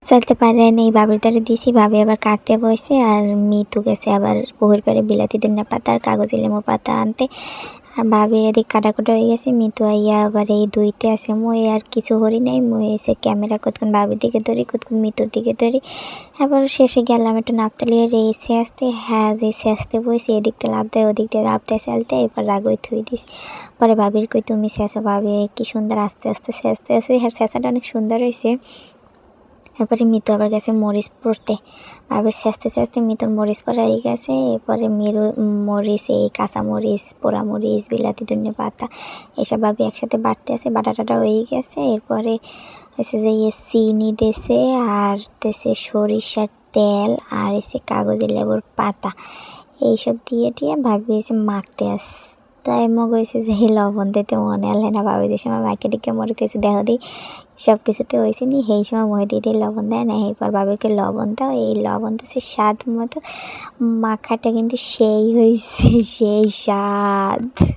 চালতে পারেন এই বাবির দ্বারা দিছি। ভাবি আবার কাটতে বসে, আর মিতু গেছে আবার পুকুর পাড়ে বিলাতি ধনিয়া পাতা আর কাগজি লেবু পাতা আনতে। আর ভাবির এদিক কাটাকুটা হয়ে গেছে। মিতু আইয়া আবার এই দুইতে আছে। মুই আর কিছু করি নাই, মুই এসে ক্যামেরা কতক্ষণ ভাবির দিকে ধরি, কতক্ষণ মিতুর দিকে ধরি। এবার শেষে গেলাম একটু নাপতালিয়ে রেসে আসতে। হ্যাঁ, রেসে আসতে বসে এদিক দিয়ে লাভ দেয়, ওদিক দিয়ে লাভ দেয় চালতে। এবার রাগই থুই দিস। পরে ভাবির কই তুমি শেষো, ভাবি কি সুন্দর আস্তে আস্তে শেষতে আসে। হ্যাঁ, শেষাটা অনেক সুন্দর হয়েছে। এরপরে মিতু আবার গেছে মরিচ পড়তে। ভাবির শেষতে শেষতে মিতুর মরিচ পড়া হয়ে গেছে। এরপরে মরিচ, এই কাঁচা মরিচ, পোড়া মরিচ, বিলাতি ধনিয়া পাতা এসব ভাবি একসাথে বাটতে আছে। বাটাটাটা হয়ে গেছে। এরপরে হচ্ছে যে চিনি দেছে, আর দেছে সরিষার তেল, আর এসে কাগজি লেবুর পাতা, এইসব দিয়ে ভাবি এসে মাখতে আস। তাই মগ হয়েছে যে লবণ দিতে মনে আলে না। ভাবি যে সময় মাকে টিকে মরে গেছে দেহ দিই সব কিছুতে হয়েছে নি, সেই সময় মহে দিয়ে লবণ দেয় না। এরপর বাবিকে লবণ দাও, এই লবণ দিচ্ছে স্বাদ মতো। মাখাটা কিন্তু সেই হয়েছে, সেই স্বাদ।